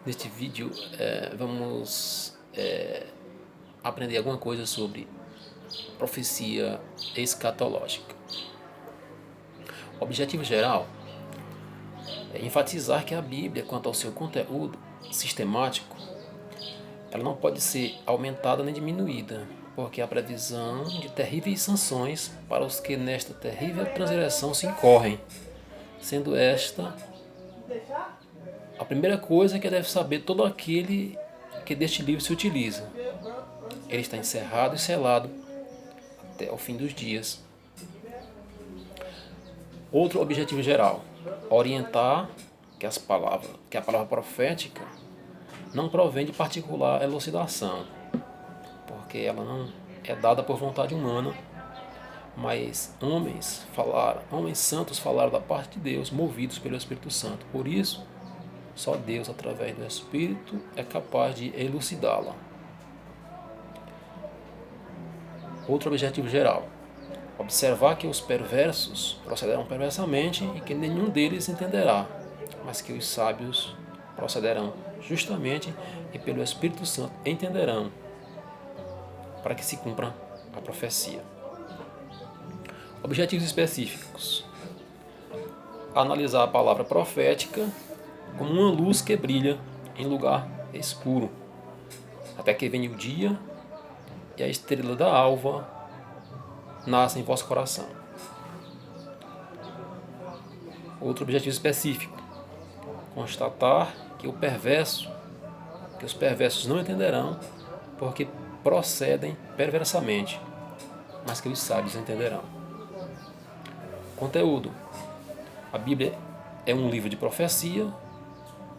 Neste vídeo vamos aprender alguma coisa sobre profecia escatológica. O objetivo geral é enfatizar que a Bíblia, quanto ao seu conteúdo sistemático, ela não pode ser aumentada nem diminuída, porque há previsão de terríveis sanções para os que nesta terrível transgressão se incorrem, sendo esta a primeira coisa que deve saber todo aquele que deste livro se utiliza. Ele está encerrado e selado até o fim dos dias. Outro objetivo geral: orientar que a palavra profética não provém de particular elucidação, porque ela não é dada por vontade humana, mas homens santos falaram da parte de Deus, movidos pelo Espírito Santo. Por isso, só Deus, através do Espírito, é capaz de elucidá-la. Outro objetivo geral: observar que os perversos procederão perversamente e que nenhum deles entenderá, mas que os sábios procederão justamente e pelo Espírito Santo entenderão, para que se cumpra a profecia. Objetivos específicos: analisar a palavra profética como uma luz que brilha em lugar escuro, até que venha o dia e a estrela da alva nasça em vosso coração. Outro objetivo específico: constatar que os perversos não entenderão, porque procedem perversamente, mas que os sábios entenderão. Conteúdo: a Bíblia é um livro de profecia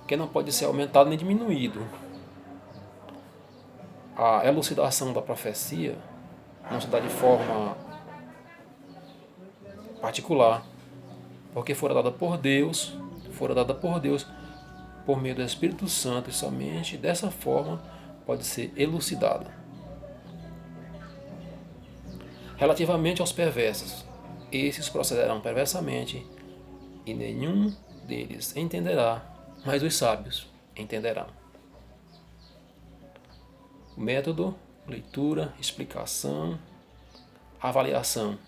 que não pode ser aumentado nem diminuído. A elucidação da profecia não se dá de forma particular, porque fora dada por Deus por meio do Espírito Santo, e somente dessa forma pode ser elucidada. Relativamente aos perversos, esses procederão perversamente e nenhum deles entenderá, mas os sábios entenderão. Método: leitura, explicação, avaliação.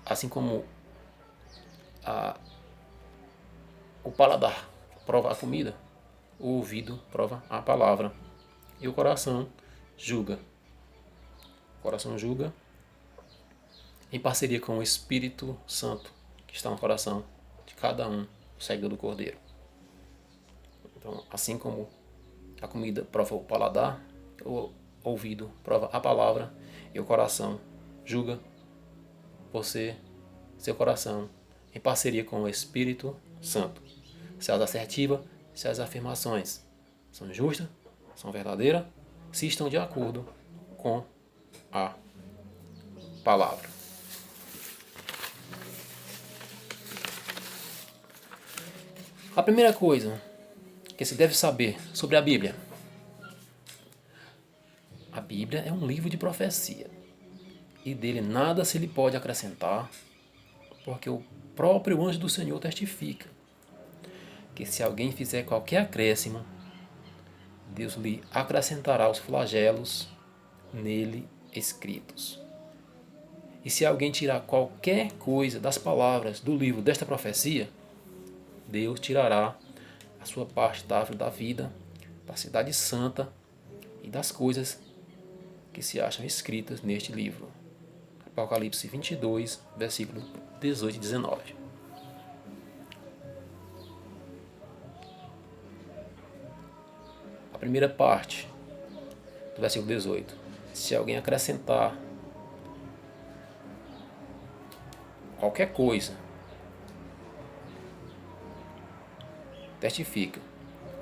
Assim como o paladar prova a comida, o ouvido prova a palavra e o coração julga. O coração julga em parceria com o Espírito Santo que está no coração de cada um, seguidor do Cordeiro. Então, assim como a comida prova o paladar, o ouvido prova a palavra e o coração julga você, seu coração, em parceria com o Espírito Santo. Se as assertivas, se as afirmações são justas, são verdadeiras, se estão de acordo com a palavra. A primeira coisa que se deve saber sobre a Bíblia: a Bíblia é um livro de profecia e dele nada se lhe pode acrescentar, porque o próprio anjo do Senhor testifica que se alguém fizer qualquer acréscimo, Deus lhe acrescentará os flagelos nele escritos. E se alguém tirar qualquer coisa das palavras do livro desta profecia, Deus tirará a sua parte da árvore da vida, da cidade santa e das coisas que se acham escritas neste livro. Apocalipse 22, versículo 18 e 19. A primeira parte do versículo 18. Se alguém acrescentar qualquer coisa, testifica.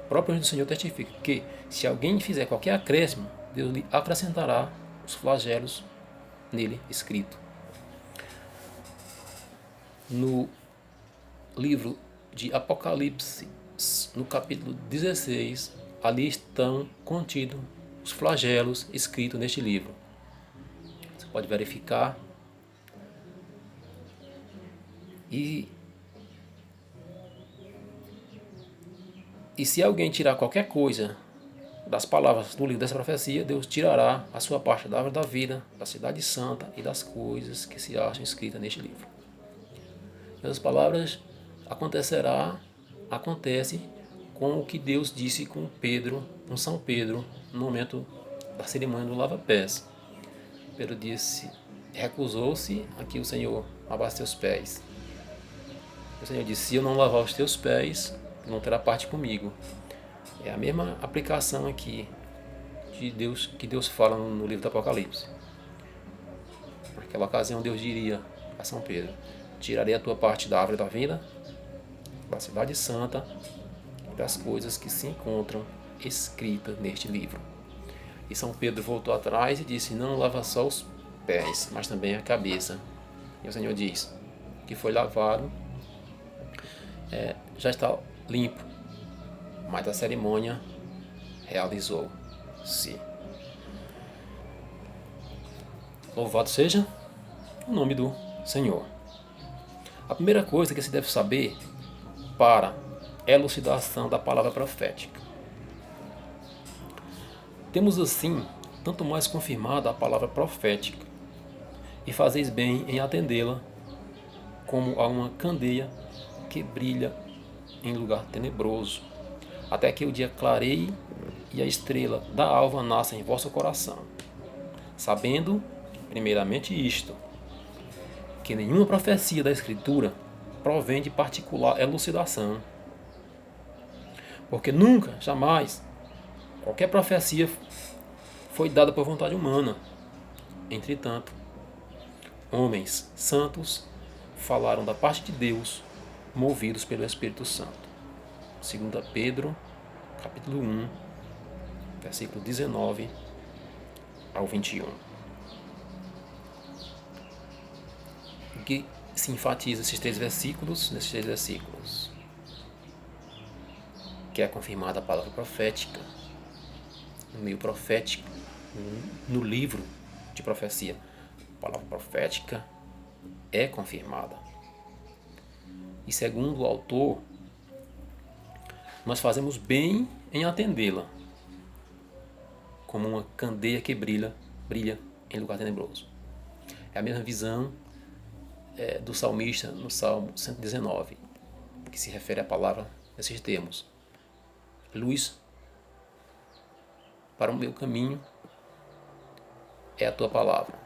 O próprio anjo do Senhor testifica que se alguém fizer qualquer acréscimo, Deus lhe acrescentará os flagelos nele escrito. No livro de Apocalipse, no capítulo 16, ali estão contidos os flagelos escritos neste livro. Você pode verificar. E E se alguém tirar qualquer coisa das palavras do livro dessa profecia, Deus tirará a sua parte da árvore da vida, da cidade santa e das coisas que se acham escritas neste livro. Essas palavras acontece com o que Deus disse com Pedro, com São Pedro, no momento da cerimônia do lava-pés. Pedro disse, recusou-se a que o Senhor lavasse seus pés. O Senhor disse, se eu não lavar os teus pés, não terá parte comigo. É a mesma aplicação aqui de Deus, que Deus fala no livro do Apocalipse. Naquela ocasião Deus diria a São Pedro, tirarei a tua parte da árvore da vida, da cidade santa e das coisas que se encontram escritas neste livro. E São Pedro voltou atrás e disse, não lava só os pés, mas também a cabeça. E o Senhor diz que foi lavado, já está limpo, mas a cerimônia realizou-se. Louvado seja o nome do Senhor. A primeira coisa que se deve saber para elucidação da palavra profética. Temos assim tanto mais confirmada a palavra profética, e fazeis bem em atendê-la como a uma candeia que brilha em lugar tenebroso, até que o dia clareie e a estrela da alva nasça em vosso coração. Sabendo, primeiramente isto, que nenhuma profecia da Escritura provém de particular elucidação, porque nunca, jamais, qualquer profecia foi dada por vontade humana. Entretanto, homens santos falaram da parte de Deus, movidos pelo Espírito Santo. 2 Pedro, capítulo 1, versículo 19 ao 21. O que se enfatiza nesses três versículos? Que é confirmada a palavra profética, no meio profético, no livro de profecia. A palavra profética é confirmada. E segundo o autor, nós fazemos bem em atendê-la, como uma candeia que brilha em lugar tenebroso. É a mesma visão do salmista no Salmo 119, que se refere à palavra nesses termos. Luz para o meu caminho é a tua palavra.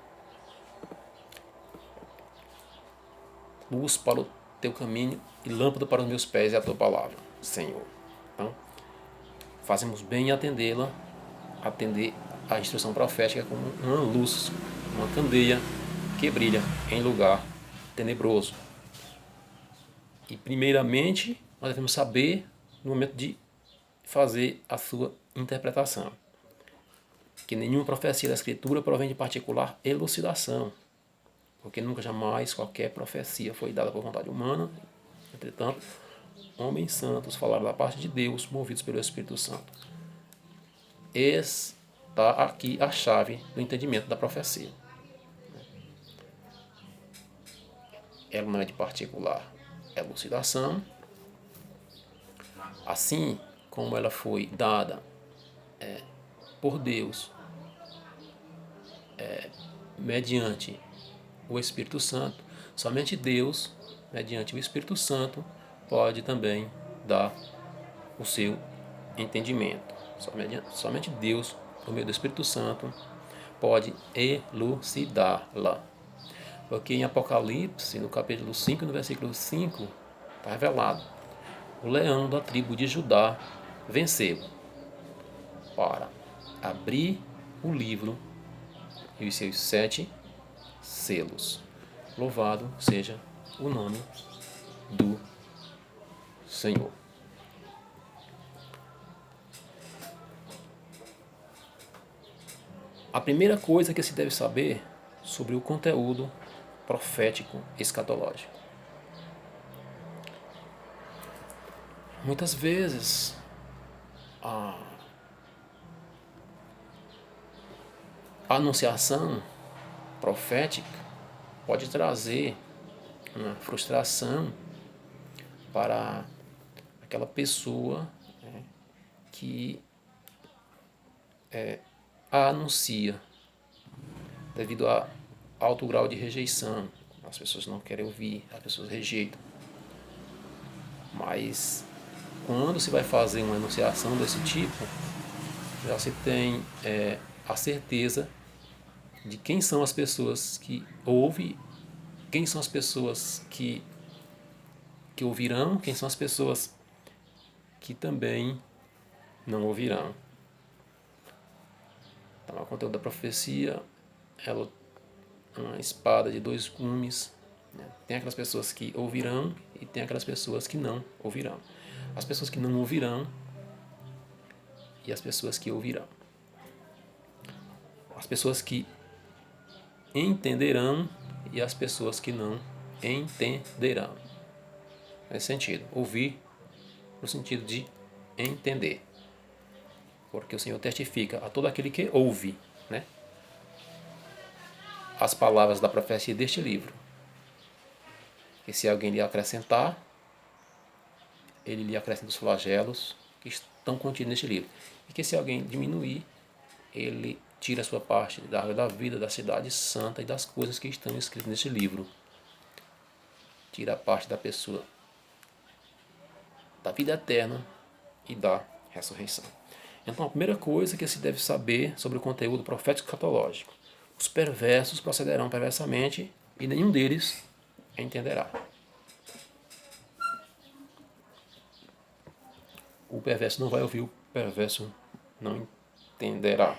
Luz para o teu caminho e lâmpada para os meus pés é a tua palavra, Senhor. Então, fazemos bem em atender a instrução profética como uma luz, uma candeia que brilha em lugar tenebroso. E primeiramente, nós devemos saber no momento de fazer a sua interpretação, que nenhuma profecia da Escritura provém de particular elucidação, porque nunca jamais qualquer profecia foi dada por vontade humana. Entretanto, homens santos falaram da parte de Deus, movidos pelo Espírito Santo. Está aqui a chave do entendimento da profecia. Ela não é de particular elucidação, assim como ela foi dada por Deus mediante o Espírito Santo. Somente Deus, mediante o Espírito Santo, pode também dar o seu entendimento. Somente Deus, por meio do Espírito Santo, pode elucidá-la. Porque em Apocalipse, no capítulo 5, no versículo 5, está revelado: o leão da tribo de Judá venceu para abrir o livro e os seus 7 selos. Louvado seja o nome do Senhor. A primeira coisa que se deve saber sobre o conteúdo profético escatológico. Muitas vezes a anunciação profética pode trazer uma frustração para aquela pessoa que a anuncia devido a alto grau de rejeição. As pessoas não querem ouvir, as pessoas rejeitam. Mas quando se vai fazer uma anunciação desse tipo, já se tem a certeza de quem são as pessoas que ouvem, quem são as pessoas que ouvirão, quem são as pessoas que também não ouvirão. Então, o conteúdo da profecia, ela é uma espada de dois gumes. Né? Tem aquelas pessoas que ouvirão e tem aquelas pessoas que não ouvirão. As pessoas que não ouvirão e as pessoas que ouvirão. As pessoas que entenderão e as pessoas que não entenderão. Nesse sentido, ouvir no sentido de entender. Porque o Senhor testifica a todo aquele que ouve, né, as palavras da profecia deste livro. E se alguém lhe acrescentar, ele lhe acrescenta os flagelos que estão contidos neste livro. E que se alguém diminuir, ele tira a sua parte da árvore da vida, da cidade santa e das coisas que estão escritas neste livro. Tira a parte da pessoa da vida eterna e da ressurreição. Então, a primeira coisa que se deve saber sobre o conteúdo profético escatológico: os perversos procederão perversamente e nenhum deles entenderá. O perverso não vai ouvir, o perverso não entenderá.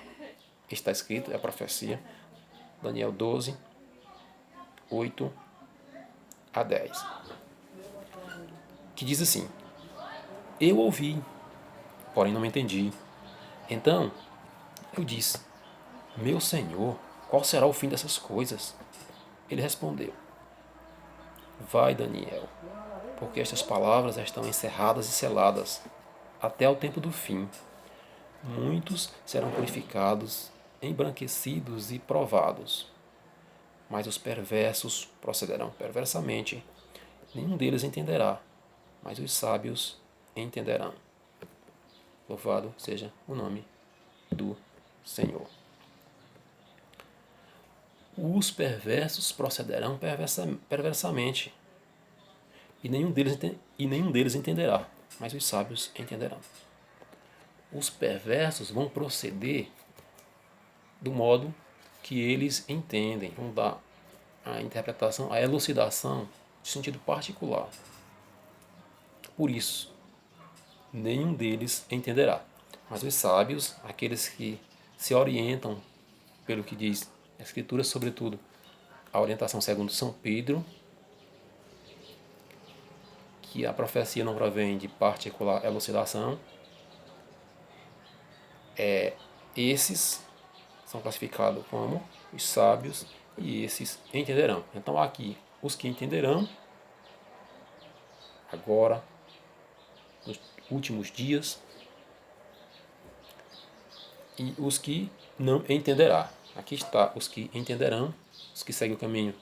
Está escrito, é a profecia, Daniel 12, 8 a 10, que diz assim: eu ouvi, porém não entendi. Então eu disse: meu Senhor, qual será o fim dessas coisas? Ele respondeu: vai, Daniel, porque estas palavras estão encerradas e seladas até o tempo do fim. Muitos serão purificados, embranquecidos e provados, mas os perversos procederão perversamente. Nenhum deles entenderá, mas os sábios entenderão. Louvado seja o nome do Senhor. Os perversos procederão perversamente, e nenhum deles entenderá, mas os sábios entenderão. Os perversos vão proceder do modo que eles entendem, vão dar a interpretação, a elucidação de sentido particular. Por isso, nenhum deles entenderá. Mas os sábios, aqueles que se orientam pelo que diz a Escritura, sobretudo a orientação segundo São Pedro, que a profecia não provém de particular elucidação, esses são classificados como os sábios e esses entenderão. Então aqui, os que entenderão, agora, nos últimos dias, e os que não entenderá. Aqui está os que entenderão, os que seguem o caminho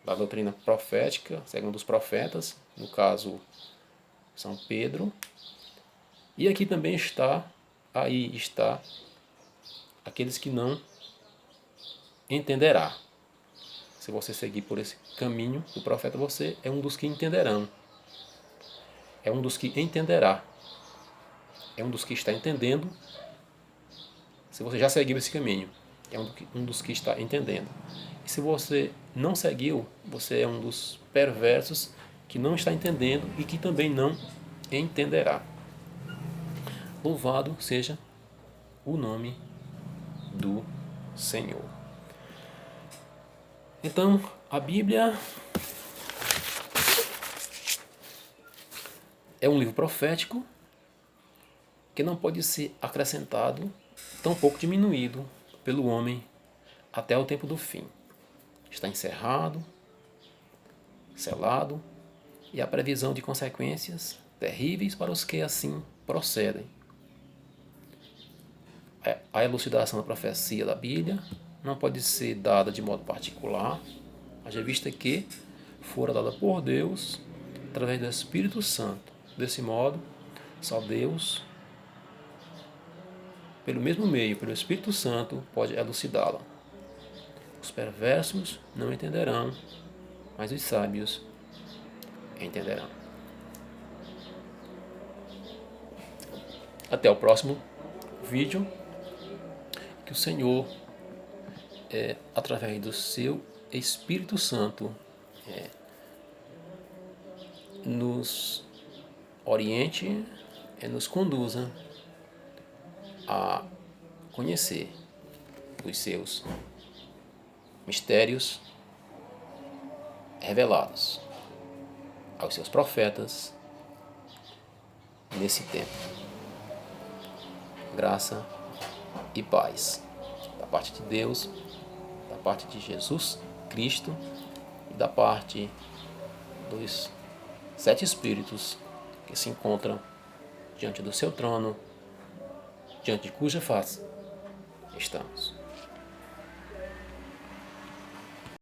da doutrina profética, segundo os profetas, no caso São Pedro. E aqui também está aqueles que não entenderá. Se você seguir por esse caminho do profeta, você é um dos que entenderão. É um dos que entenderá. É um dos que está entendendo. Se você já seguiu esse caminho, é um dos que está entendendo. E se você não seguiu, você é um dos perversos que não está entendendo e que também não entenderá. Louvado seja o nome do Senhor. Então, a Bíblia é um livro profético que não pode ser acrescentado, tampouco diminuído pelo homem até o tempo do fim. Está encerrado, selado, e a previsão de consequências terríveis para os que assim procedem. A elucidação da profecia da Bíblia não pode ser dada de modo particular, haja vista que fora dada por Deus através do Espírito Santo. Desse modo, só Deus pelo mesmo meio, pelo Espírito Santo, pode elucidá-la. Os perversos não entenderão, mas os sábios entenderão. Até o próximo vídeo. Que o Senhor, através do seu Espírito Santo, nos oriente e nos conduza a conhecer os seus mistérios revelados aos seus profetas nesse tempo. Graça e paz da parte de Deus, da parte de Jesus Cristo e da parte dos 7 Espíritos que se encontram diante do seu trono, diante de cuja face estamos.